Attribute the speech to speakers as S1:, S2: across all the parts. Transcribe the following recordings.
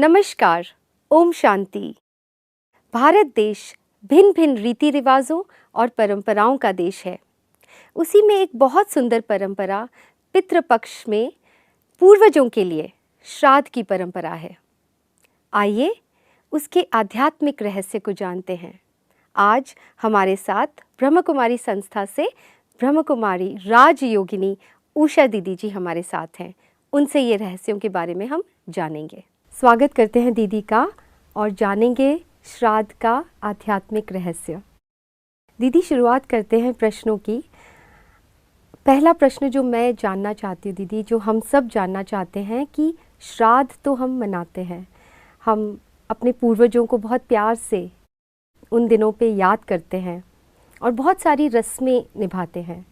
S1: नमस्कार, ओम शांति। भारत देश भिन्न भिन्न रीति रिवाजों और परंपराओं का देश है। उसी में एक बहुत सुंदर परंपरा पितृपक्ष में पूर्वजों के लिए श्राद्ध की परंपरा है। आइए उसके आध्यात्मिक रहस्य को जानते हैं। आज हमारे साथ ब्रह्म कुमारी संस्था से ब्रह्म कुमारी राजयोगिनी उषा दीदी जी हमारे साथ हैं। उनसे ये रहस्यों के बारे में हम जानेंगे। स्वागत करते हैं दीदी का और जानेंगे श्राद्ध का आध्यात्मिक रहस्य। दीदी, शुरुआत करते हैं प्रश्नों की। पहला प्रश्न जो मैं जानना चाहती हूँ दीदी, जो हम सब जानना चाहते हैं कि श्राद्ध तो हम मनाते हैं, हम अपने पूर्वजों को बहुत प्यार से उन दिनों पे याद करते हैं और बहुत सारी रस्में निभाते हैं,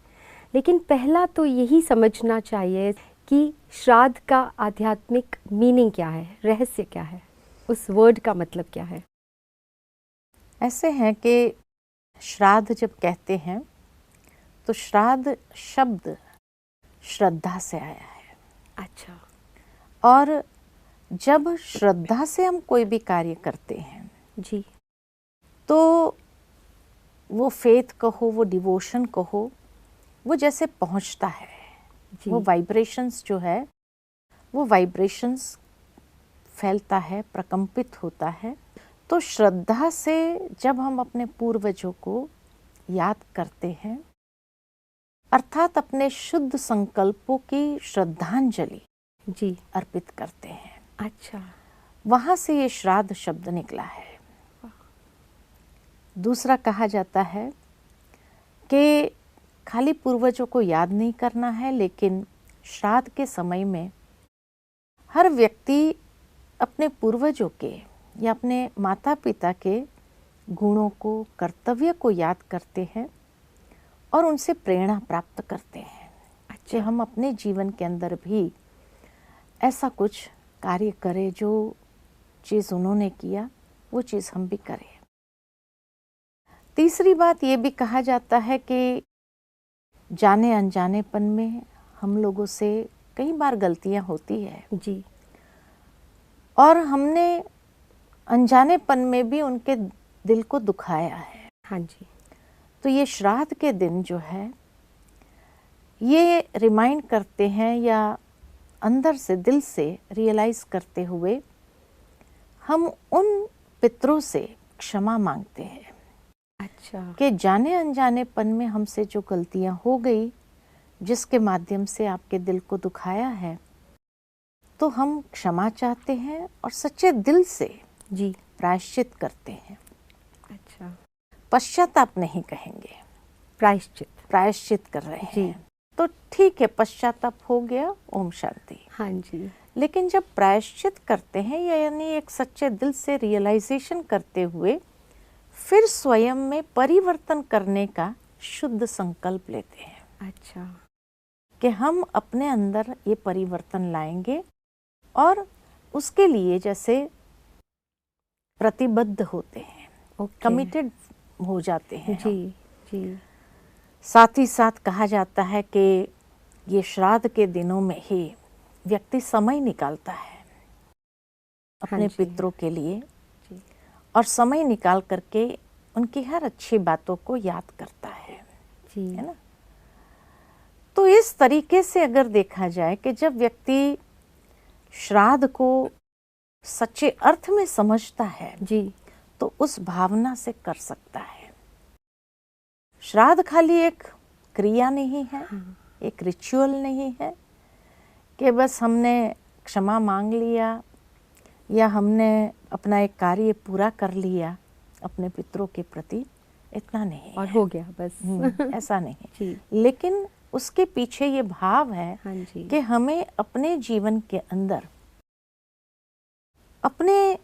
S1: लेकिन पहला तो यही समझना चाहिए कि श्राद्ध का आध्यात्मिक मीनिंग क्या है, रहस्य क्या है, उस वर्ड का मतलब क्या है।
S2: ऐसे हैं कि श्राद्ध जब कहते हैं तो श्राद्ध शब्द श्रद्धा से आया है।
S1: अच्छा।
S2: और जब श्रद्धा से हम कोई भी कार्य करते हैं
S1: जी,
S2: तो वो फेथ कहो, वो डिवोशन कहो, वो जैसे पहुंचता है, वो वाइब्रेशंस जो है वो वाइब्रेशंस फैलता है, प्रकंपित होता है। तो श्रद्धा से जब हम अपने पूर्वजों को याद करते हैं, अर्थात अपने शुद्ध संकल्पों की श्रद्धांजलि
S1: जी
S2: अर्पित करते हैं,
S1: अच्छा,
S2: वहां से ये श्राद्ध शब्द निकला है। दूसरा कहा जाता है कि खाली पूर्वजों को याद नहीं करना है, लेकिन श्राद्ध के समय में हर व्यक्ति अपने पूर्वजों के या अपने माता पिता के गुणों को, कर्तव्य को याद करते हैं और उनसे प्रेरणा प्राप्त करते हैं। कि हम अपने जीवन के अंदर भी ऐसा कुछ कार्य करें, जो चीज़ उन्होंने किया वो चीज़ हम भी करें। तीसरी बात ये भी कहा जाता है कि जाने अनजानेपन में हम लोगों से कई बार गलतियां होती है
S1: जी,
S2: और हमने अनजानेपन में भी उनके दिल को दुखाया है।
S1: हाँ जी।
S2: तो ये श्राद्ध के दिन जो है ये रिमाइंड करते हैं, या अंदर से, दिल से रियलाइज करते हुए हम उन पितरों से क्षमा मांगते हैं।
S1: अच्छा,
S2: कि जाने अनजानेपन में हमसे जो गलतियां हो गई, जिसके माध्यम से आपके दिल को दुखाया है, तो हम क्षमा चाहते हैं और सच्चे दिल से
S1: जी,
S2: प्रायश्चित करते हैं।
S1: अच्छा,
S2: पश्चाताप नहीं कहेंगे, प्रायश्चित कर रहे
S1: जी।
S2: हैं। तो ठीक है, पश्चाताप हो गया, ओम शांति।
S1: हाँ जी,
S2: लेकिन जब प्रायश्चित करते हैं, यानी एक सच्चे दिल से रियलाइजेशन करते हुए फिर स्वयं में परिवर्तन करने का शुद्ध संकल्प लेते हैं।
S1: अच्छा,
S2: कि हम अपने अंदर ये परिवर्तन लाएंगे और उसके लिए जैसे प्रतिबद्ध होते हैं, कमिटेड हो जाते हैं।
S1: जी जी,
S2: साथ ही साथ कहा जाता है कि ये श्राद्ध के दिनों में ही व्यक्ति समय निकालता है अपने पितरों के लिए, और समय निकाल करके उनकी हर अच्छी बातों को याद करता है ना। तो इस तरीके से अगर देखा जाए कि जब व्यक्ति श्राद्ध को सच्चे अर्थ में समझता है
S1: जी,
S2: तो उस भावना से कर सकता है। श्राद्ध खाली एक क्रिया नहीं है, एक रिचुअल नहीं है कि बस हमने क्षमा मांग लिया या हमने अपना एक कार्य पूरा कर लिया अपने पितरों के प्रति, इतना नहीं
S1: और
S2: है।
S1: हो गया बस।
S2: ऐसा नहीं
S1: जी,
S2: लेकिन उसके पीछे ये भाव है
S1: हाँ जी,
S2: कि हमें अपने जीवन के अंदर अपने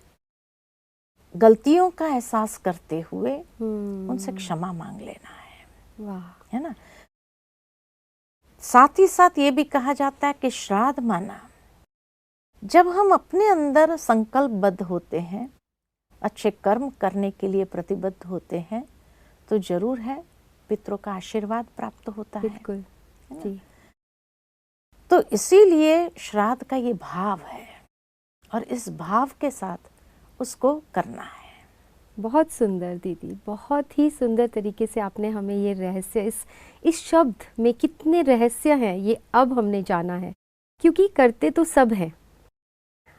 S2: गलतियों का एहसास करते हुए उनसे क्षमा मांग लेना है।
S1: वाह,
S2: है ना। साथ ही साथ ये भी कहा जाता है कि श्राद्ध माना, जब हम अपने अंदर संकल्पबद्ध होते हैं, अच्छे कर्म करने के लिए प्रतिबद्ध होते हैं, तो जरूर है पितरों का आशीर्वाद प्राप्त होता है।
S1: बिल्कुल जी,
S2: तो इसीलिए श्राद्ध का ये भाव है और इस भाव के साथ उसको करना है।
S1: बहुत सुंदर दीदी, बहुत ही सुंदर तरीके से आपने हमें ये रहस्य, इस शब्द में कितने रहस्य हैं ये अब हमने जाना है। क्योंकि करते तो सब हैं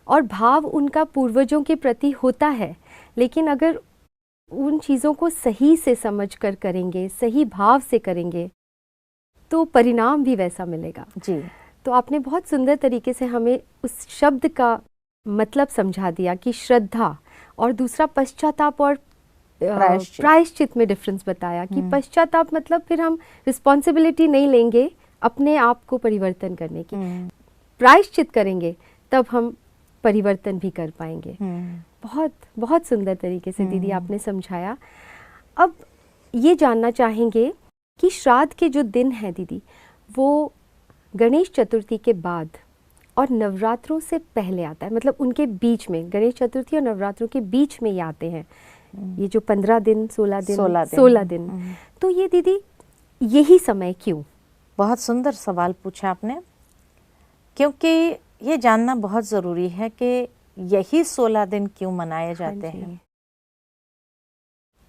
S1: और भाव उनका पूर्वजों के प्रति होता है, लेकिन अगर उन चीज़ों को सही से समझ कर करेंगे, सही भाव से करेंगे, तो परिणाम भी वैसा मिलेगा
S2: जी।
S1: तो आपने बहुत सुंदर तरीके से हमें उस शब्द का मतलब समझा दिया कि श्रद्धा और दूसरा पश्चाताप और प्रायश्चित में डिफरेंस बताया कि पश्चाताप मतलब फिर हम रिस्पॉन्सिबिलिटी नहीं लेंगे अपने आप को परिवर्तन करने की, प्रायश्चित करेंगे तब हम परिवर्तन भी कर पाएंगे। बहुत बहुत सुंदर तरीके से दीदी आपने समझाया। अब ये जानना चाहेंगे कि श्राद्ध के जो दिन है दीदी, वो गणेश चतुर्थी के बाद और नवरात्रों से पहले आता है, मतलब उनके बीच में, गणेश चतुर्थी और नवरात्रों के बीच में ये आते हैं, ये जो 15 दिन 16 दिन। तो ये दीदी यही समय क्यों?
S2: बहुत सुंदर सवाल पूछा आपने, क्योंकि ये जानना बहुत ज़रूरी है कि यही 16 दिन क्यों मनाए जाते हैं।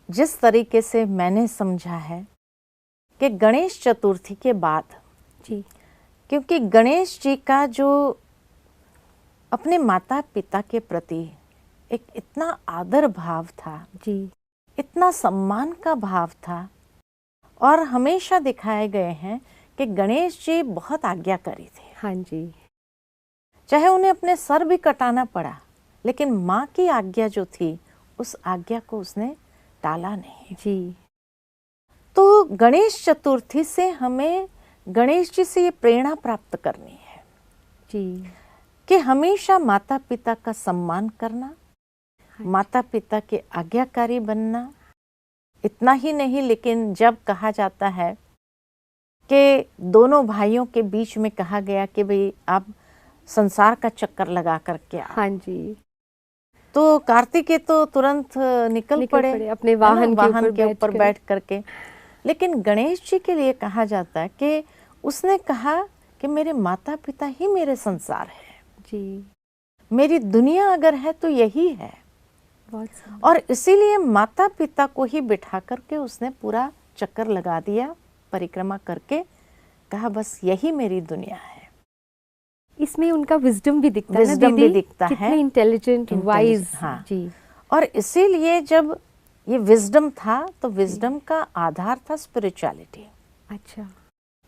S2: जिस तरीके से मैंने समझा है कि गणेश चतुर्थी के बाद
S1: जी,
S2: क्योंकि गणेश जी का जो अपने माता पिता के प्रति एक इतना आदर भाव था
S1: जी,
S2: इतना सम्मान का भाव था, और हमेशा दिखाए गए हैं कि गणेश जी बहुत आज्ञाकारी थे।
S1: हाँ जी,
S2: चाहे उन्हें अपने सर भी कटाना पड़ा, लेकिन माँ की आज्ञा जो थी उस आज्ञा को उसने टाला नहीं।
S1: जी,
S2: तो गणेश चतुर्थी से हमें गणेश जी से ये प्रेरणा प्राप्त करनी है
S1: जी,
S2: कि हमेशा माता पिता का सम्मान करना, माता पिता के आज्ञाकारी बनना। इतना ही नहीं, लेकिन जब कहा जाता है कि दोनों भाइयों के बीच में कहा गया कि भाई आप संसार का चक्कर लगा करके आओ,
S1: हाँ जी,
S2: तो कार्तिकेय तो तुरंत निकल पड़े
S1: अपने वाहन
S2: के ऊपर बैठ करके। लेकिन गणेश जी के लिए कहा जाता है कि उसने कहा कि मेरे माता पिता ही मेरे संसार है
S1: जी,
S2: मेरी दुनिया अगर है तो यही है। और इसीलिए माता पिता को ही बिठा करके उसने पूरा चक्कर लगा दिया, परिक्रमा करके कहा बस यही मेरी दुनिया है।
S1: इसमें उनका विजडम भी दिखता है,
S2: विजडम भी दिखता है,
S1: कितने इंटेलिजेंट वाइज।
S2: हाँ
S1: जी,
S2: और इसीलिए जब ये विजडम था तो विजडम का आधार था स्पिरिचुअलिटी।
S1: अच्छा,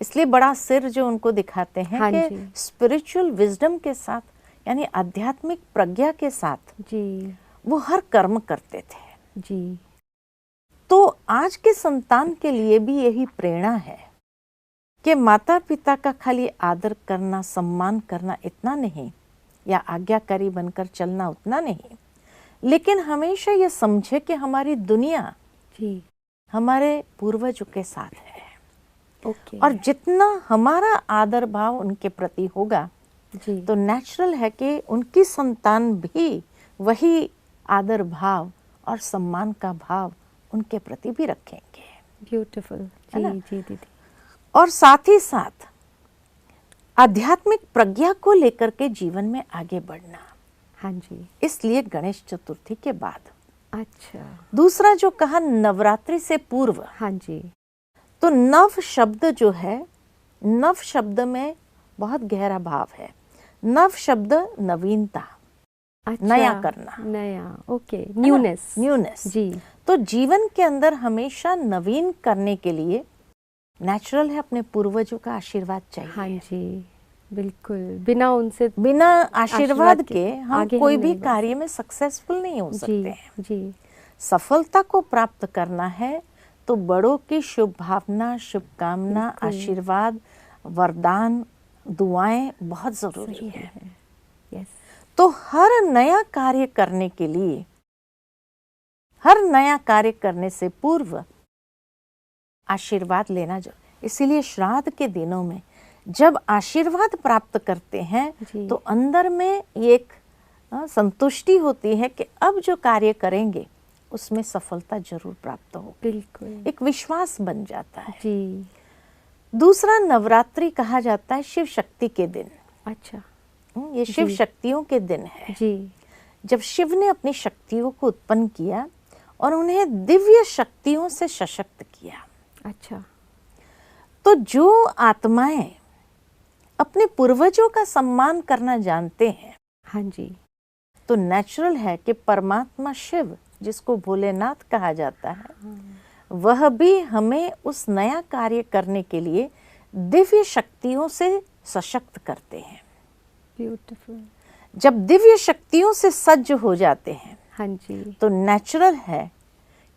S2: इसलिए बड़ा सिर जो उनको दिखाते हैं
S1: हाँ
S2: कि स्पिरिचुअल विजडम के साथ, यानी आध्यात्मिक प्रज्ञा के साथ
S1: जी,
S2: वो हर कर्म करते थे।
S1: जी,
S2: तो आज के संतान के लिए भी यही प्रेरणा है कि माता पिता का खाली आदर करना, सम्मान करना इतना नहीं, या आज्ञाकारी बनकर चलना उतना नहीं, लेकिन हमेशा ये समझे कि हमारी दुनिया
S1: जी,
S2: हमारे पूर्वजों के साथ है।
S1: ओके,
S2: और जितना हमारा आदर भाव उनके प्रति होगा
S1: जी,
S2: तो नेचुरल है कि उनकी संतान भी वही आदर भाव और सम्मान का भाव उनके प्रति भी रखेंगे।
S1: ब्यूटीफुल, जी जी दीदी।
S2: और साथ ही साथ आध्यात्मिक प्रज्ञा को लेकर के जीवन में आगे बढ़ना।
S1: हाँ जी,
S2: इसलिए गणेश चतुर्थी के बाद।
S1: अच्छा,
S2: दूसरा जो कहा नवरात्रि से पूर्व,
S1: हाँ जी,
S2: तो नव शब्द जो है, नव शब्द में बहुत गहरा भाव है। नव शब्द नवीनता,
S1: अच्छा,
S2: नया करना,
S1: नया, ओके, न्यूनेस,
S2: न्यूनेस
S1: जी।
S2: तो जीवन के अंदर हमेशा नवीन करने के लिए नेचुरल है अपने पूर्वजों का आशीर्वाद चाहिए।
S1: हाँ जी, बिल्कुल, बिना
S2: आशीर्वाद के हम कोई भी
S1: नहीं
S2: कार्य में सक्सेसफुल नहीं हो सकते हैं।
S1: जी,
S2: सफलता को प्राप्त करना है तो बड़ों की शुभ भावना, शुभकामना, आशीर्वाद, वरदान, दुआएं बहुत जरूरी है।
S1: यस।
S2: तो हर नया कार्य करने के लिए, हर नया कार्य करने से पूर्व आशीर्वाद लेना जरूरी। इसीलिए श्राद्ध के दिनों में जब आशीर्वाद प्राप्त करते हैं तो अंदर में एक संतुष्टि होती है कि अब जो कार्य करेंगे उसमें सफलता जरूर प्राप्त हो।
S1: बिल्कुल,
S2: एक विश्वास बन जाता है।
S1: जी।
S2: दूसरा नवरात्रि कहा जाता है शिव शक्ति के दिन।
S1: अच्छा,
S2: ये शिव
S1: जी।
S2: शक्तियों के दिन है,
S1: जी।
S2: जब शिव ने अपनी शक्तियों को उत्पन्न किया और उन्हें दिव्य शक्तियों से सशक्त किया।
S1: अच्छा।
S2: तो जो आत्माएं अपने पूर्वजों का सम्मान करना जानते हैं,
S1: हाँ जी।
S2: तो नेचुरल है कि परमात्मा शिव, जिसको भोलेनाथ कहा जाता है, वह भी हमें उस नया कार्य करने के लिए दिव्य शक्तियों से सशक्त करते हैं।
S1: ब्यूटीफुल।
S2: जब दिव्य शक्तियों से सज्ज हो जाते हैं,
S1: हाँ जी।
S2: तो नेचुरल है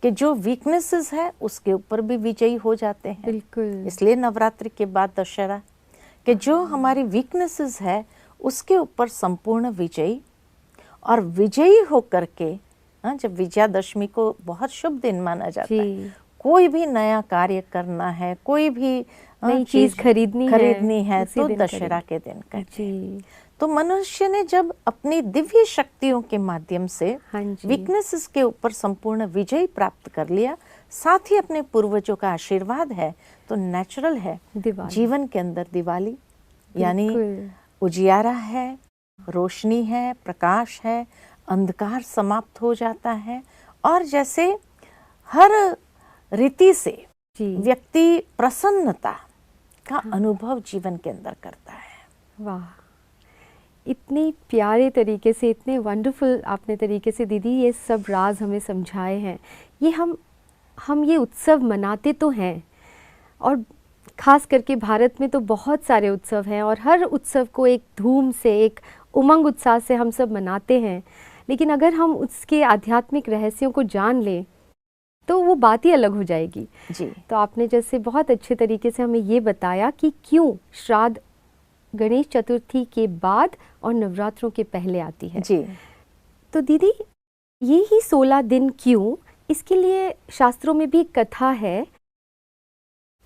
S2: कि जो वीकनेसेस है उसके ऊपर भी विजयी हो जाते हैं।
S1: बिल्कुल।
S2: इसलिए नवरात्रि के बाद दशहरा, कि जो हमारी वीकनेसेस है उसके ऊपर संपूर्ण विजयी, और विजयी होकर के जब विजयादशमी को बहुत शुभ दिन माना जाता है, कोई भी नया कार्य करना है, कोई भी
S1: नई चीज खरीदनी
S2: है तो दशहरा के दिन करते हैं। तो मनुष्य ने जब अपनी दिव्य शक्तियों के माध्यम से वीकनेसेस के ऊपर संपूर्ण विजय प्राप्त कर लिया, साथ ही अपने पूर्वजों का आशीर्वाद है, तो नेचुरल है जीवन के अंदर दिवाली यानी उजियारा है, रोशनी है, प्रकाश है, अंधकार समाप्त हो जाता है। और जैसे हर रीति से व्यक्ति प्रसन्नता का अनुभव जीवन के अंदर करता है।
S1: वाह, इतनी प्यारे तरीके से, इतने वंडरफुल आपने तरीके से दीदी ये सब राज हमें समझाए हैं। ये हम ये उत्सव मनाते तो हैं, और ख़ास करके भारत में तो बहुत सारे उत्सव हैं, और हर उत्सव को एक धूम से, एक उमंग उत्साह से हम सब मनाते हैं। लेकिन अगर हम उसके आध्यात्मिक रहस्यों को जान लें तो वो बात ही अलग हो जाएगी
S2: जी।
S1: तो आपने जैसे बहुत अच्छे तरीके से हमें ये बताया कि क्यों श्राद्ध गणेश चतुर्थी के बाद और नवरात्रों के पहले आती है
S2: जी।
S1: तो दीदी ये ही 16 दिन क्यों, इसके लिए शास्त्रों में भी एक कथा है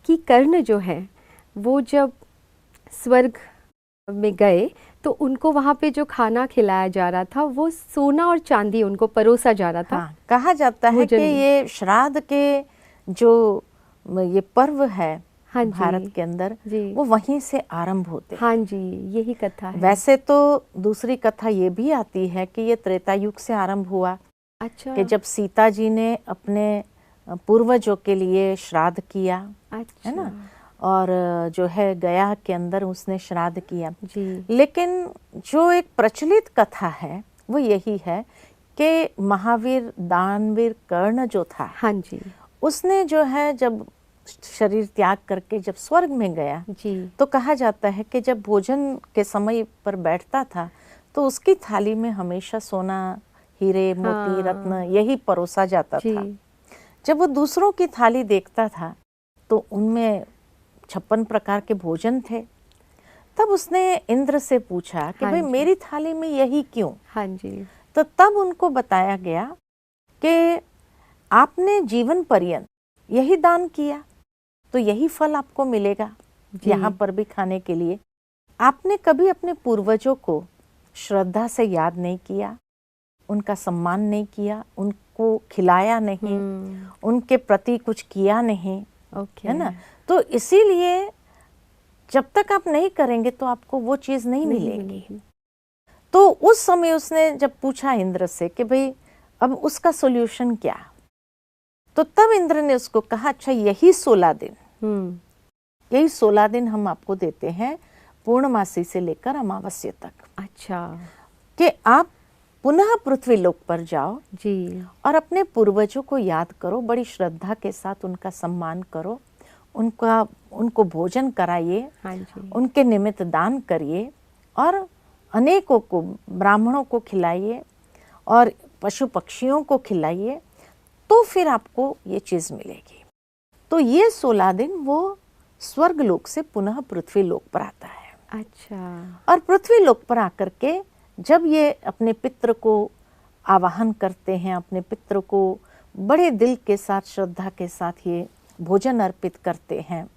S1: कि कर्ण जो है वो जब स्वर्ग में गए तो उनको वहाँ पे जो खाना खिलाया जा रहा था वो सोना और चांदी उनको परोसा जा रहा था।
S2: हाँ, कहा जाता है कि ये श्राद्ध के जो ये पर्व है
S1: हाँ
S2: भारत के अंदर वो वहीं से आरंभ होते हैं।
S1: हाँ जी, यही कथा है।
S2: वैसे तो दूसरी कथा ये भी आती है कि ये त्रेता युग से आरंभ हुआ।
S1: अच्छा।
S2: कि जब सीता जी ने अपने पूर्वजों के लिए श्राद्ध किया। अच्छा। है ना, और जो है गया के अंदर उसने श्राद्ध किया
S1: जी।
S2: लेकिन जो एक प्रचलित कथा है वो यही है कि महावीर दानवीर कर्ण जो था,
S1: हाँ जी,
S2: उसने जो है जब शरीर त्याग करके जब स्वर्ग में गया
S1: जी,
S2: तो कहा जाता है कि जब भोजन के समय पर बैठता था तो उसकी थाली में हमेशा सोना, हीरे, मोती, रत्न यही परोसा जाता था। जब वो दूसरों की थाली देखता था तो उनमें 56 प्रकार के भोजन थे। तब उसने इंद्र से पूछा कि भाई मेरी थाली में यही क्यों?
S1: हाँ जी।
S2: तो तब उनको बताया गया कि आपने जीवन पर्यंत यही दान किया तो यही फल आपको मिलेगा यहाँ पर भी खाने के लिए। आपने कभी अपने पूर्वजों को श्रद्धा से याद नहीं किया, उनका सम्मान नहीं किया, उनको खिलाया नहीं, उनके प्रति कुछ किया नहीं, है ना। तो इसीलिए जब तक आप नहीं करेंगे तो आपको वो चीज नहीं मिलेगी। तो उस समय उसने जब पूछा इंद्र से कि भाई अब उसका सॉल्यूशन क्या, तो तब इंद्र ने उसको कहा अच्छा यही 16 दिन, यही 16 दिन हम आपको देते हैं पूर्णमासी से लेकर अमावस्या तक। अच्छा। कि आप पुनः पृथ्वी लोक पर जाओ जी और अपने पूर्वजों को याद करो, बड़ी श्रद्धा के साथ उनका सम्मान करो, उनको भोजन कराइए, हाँ जी, उनके निमित्त दान करिए और अनेकों को, ब्राह्मणों को खिलाइए और पशु पक्षियों को खिलाइए, तो फिर आपको ये चीज मिलेगी। तो ये 16 दिन वो स्वर्ग लोक से पुनः पृथ्वी लोक पर आता है। अच्छा। और पृथ्वी लोक पर आकर के जब ये अपने पितृ को आवाहन करते हैं, अपने पितृ को बड़े दिल के साथ, श्रद्धा के साथ ये भोजन अर्पित करते हैं,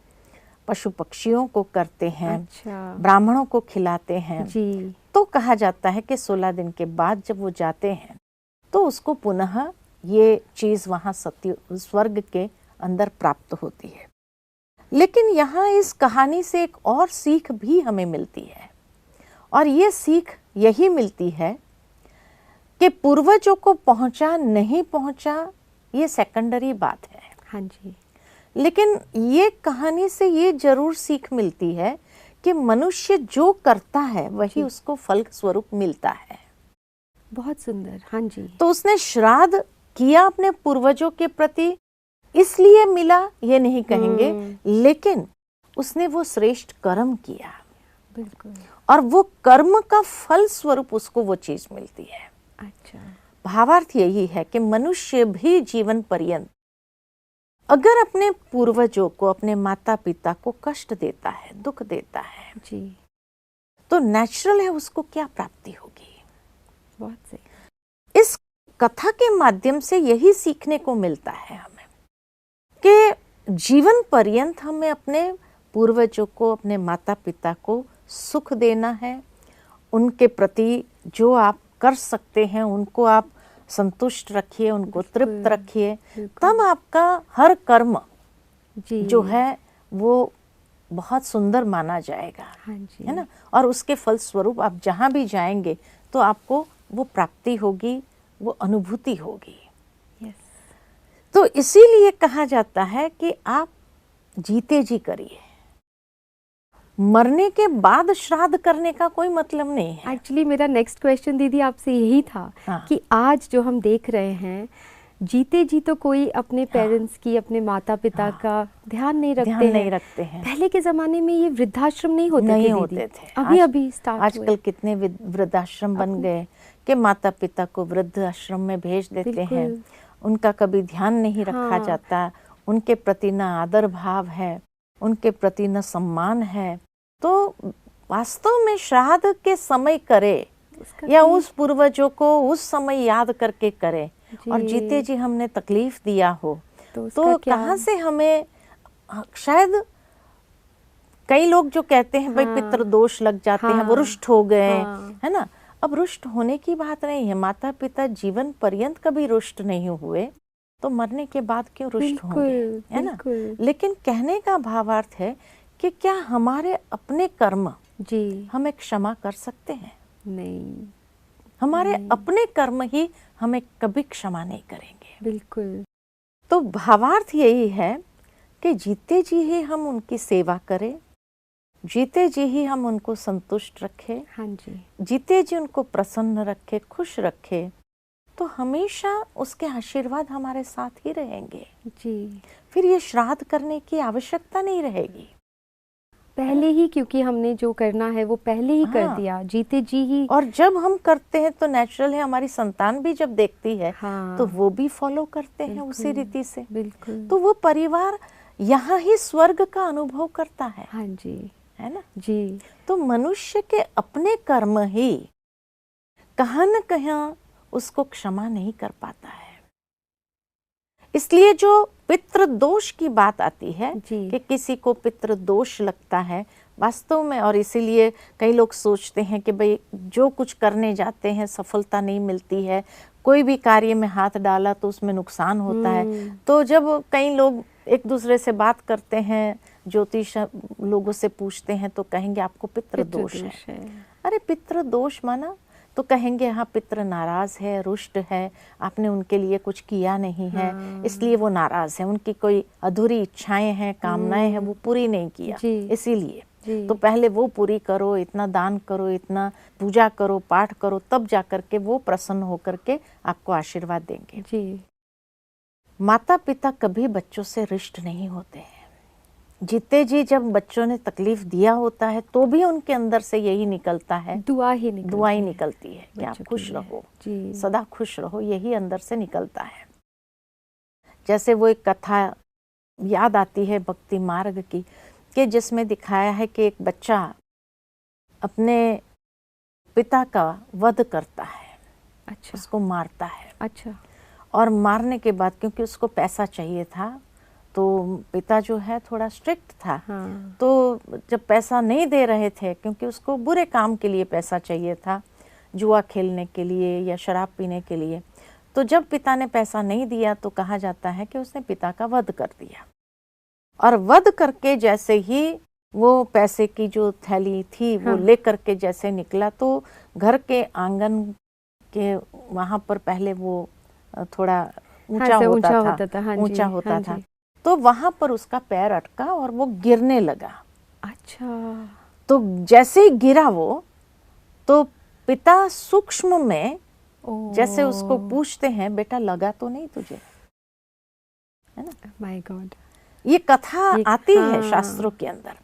S2: पशु पक्षियों को करते हैं, अच्छा, ब्राह्मणों को खिलाते हैं जी। तो कहा जाता है कि 16 दिन के बाद जब वो जाते हैं तो उसको पुनः ये चीज वहां सत्य स्वर्ग के अंदर प्राप्त होती है। लेकिन यहाँ इस कहानी से एक और सीख भी हमें मिलती है, और ये सीख यही मिलती है कि पूर्वजों को पहुंचा नहीं पहुंचा ये सेकेंडरी बात है।
S1: हाँ जी।
S2: लेकिन ये कहानी से ये जरूर सीख मिलती है कि मनुष्य जो करता है वही उसको फल स्वरूप मिलता है।
S1: बहुत सुंदर। हाँ जी।
S2: तो उसने श्राद्ध किया अपने पूर्वजों के प्रति, इसलिए मिला ये नहीं कहेंगे, लेकिन उसने वो श्रेष्ठ कर्म किया।
S1: बिल्कुल।
S2: और वो कर्म का फल स्वरूप उसको वो चीज मिलती है।
S1: अच्छा।
S2: भावार्थ यही है कि मनुष्य भी जीवन पर्यंत अगर अपने पूर्वजों को, अपने माता पिता को कष्ट देता है, दुख देता है
S1: जी,
S2: तो नेचुरल है उसको क्या प्राप्ति होगी।
S1: बहुत सही।
S2: इस कथा के माध्यम से यही सीखने को मिलता है हमें कि जीवन पर्यंत हमें अपने पूर्वजों को, अपने माता पिता को सुख देना है। उनके प्रति जो आप कर सकते हैं उनको आप संतुष्ट रखिए, उनको तृप्त रखिए, तब आपका हर कर्म
S1: जी,
S2: जो है वो बहुत सुंदर माना जाएगा।
S1: हाँ जी।
S2: है ना। और उसके फल स्वरूप आप जहाँ भी जाएंगे तो आपको वो प्राप्ति होगी, वो अनुभूति होगी।
S1: यस।
S2: तो इसीलिए कहा जाता है कि आप जीते जी करिए, मरने के बाद श्राद्ध करने का कोई मतलब नहीं है।
S1: एक्चुअली मेरा नेक्स्ट क्वेश्चन दीदी आपसे यही था।
S2: हाँ।
S1: कि आज जो हम देख रहे हैं, जीते जी तो कोई अपने पेरेंट्स की, अपने माता पिता का ध्यान नहीं रखते हैं। पहले के जमाने में ये वृद्धाश्रम नहीं होते थे। अभी स्टार्ट
S2: आजकल कितने वृद्धाश्रम बन गए कि माता पिता को वृद्ध आश्रम में भेज देते हैं, उनका कभी ध्यान नहीं रखा जाता, उनके प्रति न आदर भाव है, उनके प्रति न सम्मान है। तो वास्तव में श्राद्ध के समय करे या उस पूर्वजों को उस समय याद करके करे, और जीते जी हमने तकलीफ दिया हो तो कहाँ से हमें, शायद कई लोग जो कहते हैं भाई पितृ दोष लग जाते हैं, वो रुष्ट हो गए, है ना। अब रुष्ट होने की बात नहीं है, माता पिता जीवन पर्यंत कभी रुष्ट नहीं हुए तो मरने के बाद क्यों रुष्ट होंगे, है ना। लेकिन कहने का भावार्थ है कि क्या हमारे अपने कर्म
S1: जी
S2: हमें क्षमा कर सकते हैं?
S1: नहीं,
S2: हमारे अपने कर्म ही हमें कभी क्षमा नहीं करेंगे।
S1: बिल्कुल।
S2: तो भावार्थ यही है कि जीते जी ही हम उनकी सेवा करें, जीते जी ही हम उनको संतुष्ट रखें,
S1: हाँ जी,
S2: जीते जी उनको प्रसन्न रखें, खुश रखें, तो हमेशा उसके आशीर्वाद हमारे साथ ही रहेंगे
S1: जी।
S2: फिर ये श्राद्ध करने की आवश्यकता नहीं रहेगी।
S1: पहले ही, क्योंकि हमने जो करना है वो पहले ही कर दिया, जीते जी ही।
S2: और जब हम करते हैं तो नेचुरल है हमारी संतान भी जब देखती है तो वो भी फॉलो करते हैं उसी रीति से।
S1: बिल्कुल।
S2: तो वो परिवार यहाँ ही स्वर्ग का अनुभव करता है।
S1: हाँ जी,
S2: है ना
S1: जी।
S2: तो मनुष्य के अपने कर्म ही कहाँ न कहाँ उसको क्षमा नहीं कर पाता है। इसलिए जो पितृ दोष की बात आती है कि किसी को पितृ दोष लगता है वास्तव में, और इसीलिए कई लोग सोचते हैं कि भाई जो कुछ करने जाते हैं सफलता नहीं मिलती है, कोई भी कार्य में हाथ डाला तो उसमें नुकसान होता है। तो जब कई लोग एक दूसरे से बात करते हैं, ज्योतिष लोगों से पूछते हैं तो कहेंगे आपको पितृ दोष है। अरे पितृ दोष माना तो कहेंगे हाँ पितृ नाराज है, रुष्ट है, आपने उनके लिए कुछ किया नहीं है, इसलिए वो नाराज है, उनकी कोई अधूरी इच्छाएं हैं, कामनाएं हैं, वो पूरी नहीं किया, इसीलिए। तो पहले वो पूरी करो, इतना दान करो, इतना पूजा करो, पाठ करो, तब जाकर के वो प्रसन्न होकर के आपको आशीर्वाद देंगे।
S1: जी।
S2: माता पिता कभी बच्चों से रिष्ट नहीं होते हैं। जीते जी जब बच्चों ने तकलीफ दिया होता है तो भी उनके अंदर से यही निकलता है, दुआ ही निकलती है कि आप खुश रहो, सदा खुश रहो, यही अंदर से निकलता है। जैसे वो एक कथा याद आती है भक्ति मार्ग की, कि जिसमें दिखाया है कि एक बच्चा अपने पिता का वध करता है। अच्छा। उसको मारता है। अच्छा। और मारने के बाद क्योंकि उसको पैसा चाहिए था तो पिता जो है थोड़ा स्ट्रिक्ट था। हाँ। तो जब पैसा नहीं दे रहे थे, क्योंकि उसको बुरे काम के लिए पैसा चाहिए था, जुआ खेलने के लिए या शराब पीने के लिए, तो जब पिता ने पैसा नहीं दिया तो कहा जाता है कि उसने पिता का वध कर दिया। और वध करके जैसे ही वो पैसे की जो थैली थी वो लेकर के जैसे निकला तो घर के आंगन के वहां पर पहले वो थोड़ा ऊंचा होता था, ऊंचा होता था। तो वहां पर उसका पैर अटका और वो गिरने लगा।
S1: अच्छा।
S2: तो जैसे ही गिरा वो, तो पिता सूक्ष्म में जैसे उसको पूछते हैं, बेटा लगा तो नहीं तुझे, है ना?
S1: माय गॉड,
S2: ये कथा आती है शास्त्रों के अंदर।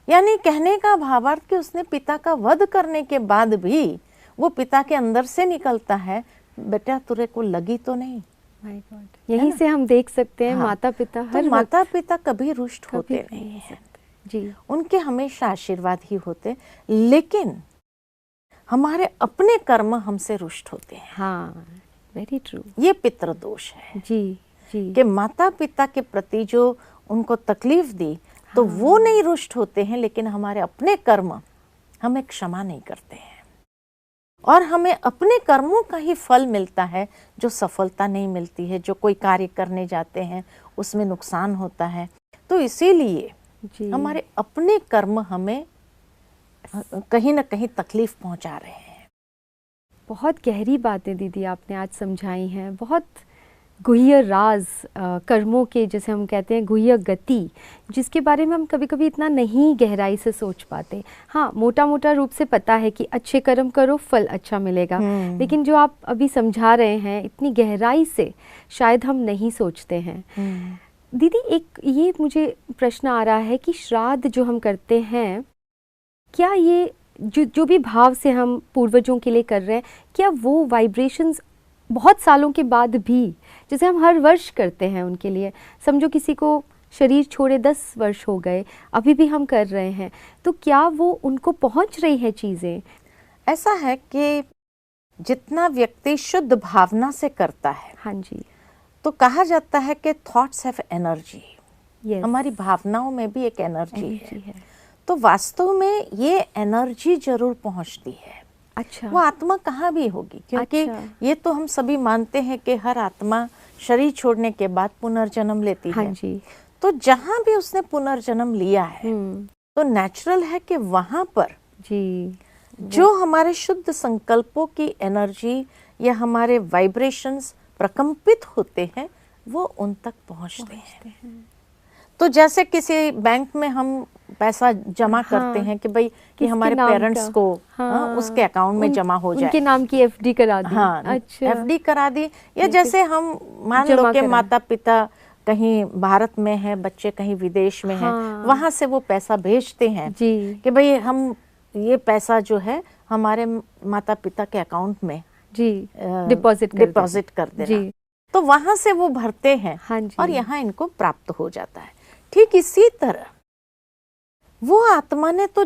S2: यानी कहने का भावार्थ कि उसने पिता का वध करने के बाद भी वो पिता के अंदर से निकलता है, बेटा तुरे को लगी तो नहीं।
S1: माय गॉड, यहीं से हम देख सकते हैं माता पिता हर
S2: माता पिता कभी रुष्ट होते नहीं हैं
S1: जी,
S2: उनके हमेशा आशीर्वाद ही होते, लेकिन हमारे अपने कर्म हमसे रुष्ट होते हैं।
S1: हाँ, वेरी ट्रू।
S2: ये पितृदोष है
S1: जी जी,
S2: कि माता पिता के प्रति जो उनको तकलीफ दी तो वो नहीं रुष्ट होते हैं, लेकिन हमारे अपने कर्म हमें क्षमा नहीं करते हैं और हमें अपने कर्मों का ही फल मिलता है, जो सफलता नहीं मिलती है। जो कोई कार्य करने जाते हैं उसमें नुकसान होता है। तो इसीलिए हमारे अपने कर्म हमें कहीं ना कहीं तकलीफ पहुंचा रहे हैं।
S1: बहुत गहरी बातें दीदी आपने आज समझाई हैं, बहुत गुह्य राज कर्मों के, जैसे हम कहते हैं गुह्य गति, जिसके बारे में हम कभी कभी इतना नहीं गहराई से सोच पाते। हाँ, मोटा मोटा रूप से पता है कि अच्छे कर्म करो फल अच्छा मिलेगा, लेकिन जो आप अभी समझा रहे हैं इतनी गहराई से शायद हम नहीं सोचते हैं। दीदी एक ये मुझे प्रश्न आ रहा है कि श्राद्ध जो हम करते हैं, क्या ये जो भी भाव से हम पूर्वजों के लिए कर रहे हैं, क्या वो वाइब्रेशंस बहुत सालों के बाद भी, जैसे हम हर वर्ष करते हैं उनके लिए, समझो किसी को शरीर छोड़े 10 वर्ष हो गए, अभी भी हम कर रहे हैं, तो क्या वो उनको पहुंच रही है चीज़ें?
S2: ऐसा है कि जितना व्यक्ति शुद्ध भावना से करता है,
S1: हाँ जी,
S2: तो कहा जाता है कि थॉट्स हैव एनर्जी।
S1: yes.
S2: हमारी भावनाओं में भी एक एनर्जी है। तो वास्तव में ये एनर्जी जरूर पहुंचती है।
S1: अच्छा,
S2: वो आत्मा कहाँ भी होगी, क्योंकि ये तो हम सभी मानते हैं कि हर आत्मा शरीर छोड़ने के बाद पुनर्जन्म लेती
S1: हाँ
S2: है।
S1: जी।
S2: तो जहाँ भी उसने पुनर्जन्म लिया है तो नेचुरल है कि वहाँ पर
S1: जी
S2: जो हमारे शुद्ध संकल्पों की एनर्जी या हमारे वाइब्रेशंस प्रकंपित होते हैं वो उन तक पहुँचते हैं। तो जैसे किसी बैंक में हम पैसा जमा करते हैं कि भाई कि हमारे पेरेंट्स को उसके अकाउंट में जमा हो जाए,
S1: उनके नाम की एफडी करा दी।
S2: हाँ,
S1: अच्छा,
S2: एफडी करा दी। या जैसे हम मान लो कि माता पिता कहीं भारत में है, बच्चे कहीं विदेश में हैं, वहां से वो पैसा भेजते हैं कि भाई हम ये पैसा जो है हमारे माता पिता के अकाउंट में
S1: जी डिपॉजिट कर देना।
S2: तो वहां से वो भरते हैं और यहाँ इनको प्राप्त हो जाता है। ठीक इसी तरह वो आत्मा ने तो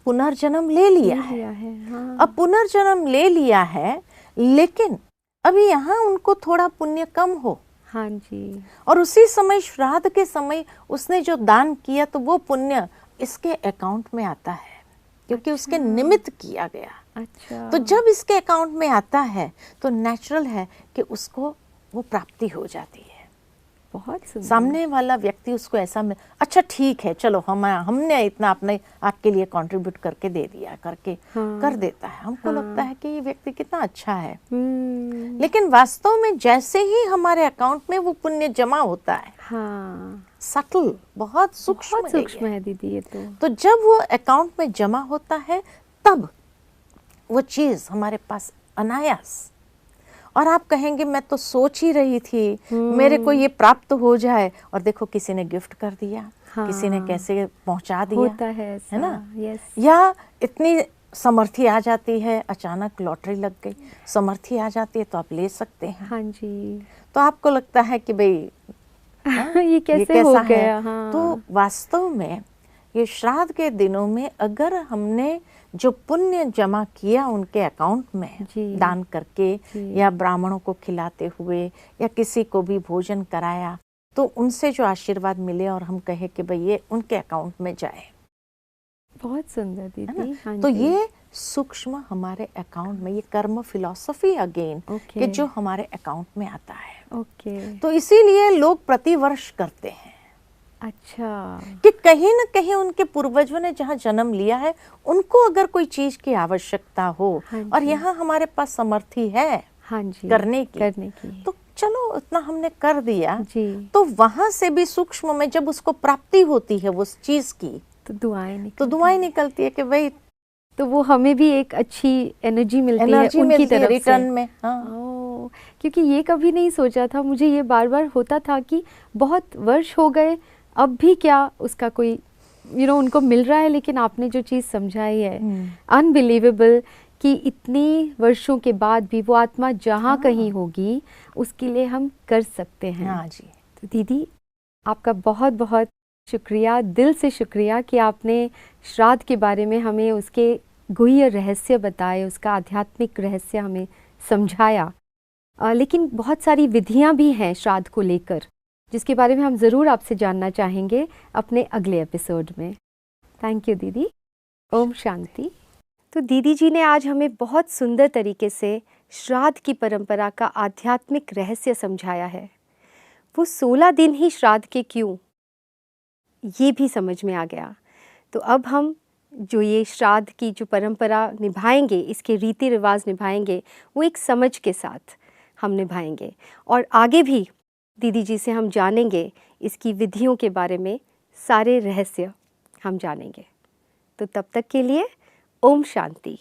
S2: पुनर्जन्म ले लिया है। हाँ। अब पुनर्जन्म ले लिया है, लेकिन अभी यहाँ उनको थोड़ा पुण्य कम हो,
S1: हाँ जी, और
S2: उसी समय श्राद्ध के समय उसने जो दान किया तो वो पुण्य इसके अकाउंट में आता है, क्योंकि उसके निमित्त किया गया।
S1: अच्छा,
S2: तो जब इसके अकाउंट में आता है तो नेचुरल है कि उसको वो प्राप्ति हो जाती है।
S1: बहुत
S2: सामने वाला व्यक्ति उसको ऐसा में अच्छा ठीक है, चलो हमने इतना अपने आपके लिए कंट्रीब्यूट करके दे दिया करके कर देता है। हमको लगता है कि ये व्यक्ति कितना अच्छा है, लेकिन वास्तव में जैसे ही हमारे अकाउंट में वो पुण्य जमा होता है, सटल, बहुत सूक्ष्म
S1: है दीदी ये
S2: तो जब वो अकाउंट में जमा होता है तब वो चीज हमारे पास अनायास, और आप कहेंगे मैं तो सोच ही रही थी मेरे को ये प्राप्त हो जाए, और देखो किसी ने गिफ्ट कर दिया, किसी ने कैसे पहुंचा दिया,
S1: होता है
S2: ना?
S1: यस।
S2: या इतनी समर्थी आ जाती है, अचानक लॉटरी लग गई, समर्थी आ जाती है तो आप ले सकते हैं।
S1: हाँ जी,
S2: तो आपको लगता है कि भाई
S1: ये कैसे हो गया? हाँ।
S2: तो वास्तव में ये श्राद्ध के दिनों में अगर हमने जो पुण्य जमा किया उनके अकाउंट में दान करके या ब्राह्मणों को खिलाते हुए या किसी को भी भोजन कराया, तो उनसे जो आशीर्वाद मिले और हम कहे कि भाई ये उनके अकाउंट में जाए।
S1: बहुत सुंदर दीदी। हाँ
S2: तो ये सूक्ष्म हमारे अकाउंट में, ये कर्म फिलॉसफी अगेन कि जो हमारे अकाउंट में आता है।
S1: ओके।
S2: तो इसीलिए लोग प्रतिवर्ष करते हैं
S1: अच्छा।
S2: कि कहीं न कहीं उनके पूर्वजों ने जहाँ जन्म लिया है, उनको अगर कोई चीज़ की आवश्यकता हो
S1: हाँ
S2: और
S1: जी।
S2: यहाँ हमारे पास समर्थी है
S1: हाँ जी,
S2: करने की,
S1: करने की।
S2: तो चलो उतना हमने कर दिया।
S1: जी।
S2: तो वहाँ से भी सूक्ष्म में जब उसको प्राप्ति होती है उस चीज़ की,
S1: तो दुआएं
S2: तो
S1: निकलती
S2: दुआएं
S1: हैं।
S2: निकलती है कि भाई
S1: तो वो हमें भी एक अच्छी एनर्जी मिलती है
S2: एनर्जी
S1: उनकी
S2: मिलती है
S1: तरफ
S2: रिटर्न
S1: से।
S2: में। हाँ,
S1: ओह! क्योंकि ये कभी नहीं सोचा था, मुझे ये बार-बार होता था कि बहुत वर्ष हो गए, अब भी क्या उसका कोई उनको मिल रहा है, लेकिन आपने जो चीज़ समझाई है, अनबिलीवेबल, कि इतनी वर्षों के बाद भी वो आत्मा जहाँ
S2: हाँ।
S1: कहीं होगी, उसके लिए हम कर सकते हैं।
S2: हाँ जी।
S1: तो दीदी, आपका बहुत-बहुत शुक्रिया, दिल से शुक्रिया कि आपने श्राद्ध के बारे में हमें उसके गुह्य रहस्य बताए, उसका आध्यात्मिक रहस्य हमें समझाया। लेकिन बहुत सारी विधियां भी हैं श्राद्ध को लेकर, जिसके बारे में हम ज़रूर आपसे जानना चाहेंगे अपने अगले एपिसोड में। थैंक यू दीदी। ओम शांति। तो दीदी जी ने आज हमें बहुत सुंदर तरीके से श्राद्ध की परंपरा का आध्यात्मिक रहस्य समझाया है। वो 16 दिन ही श्राद्ध के क्यों, ये भी समझ में आ गया। तो अब हम जो ये श्राद्ध की जो परंपरा निभाएंगे, इसके रीति रिवाज निभाएंगे, वो एक समझ के साथ हम निभाएंगे, और आगे भी दीदी जी से हम जानेंगे इसकी विधियों के बारे में, सारे रहस्य हम जानेंगे। तो तब तक के लिए ओम शांति।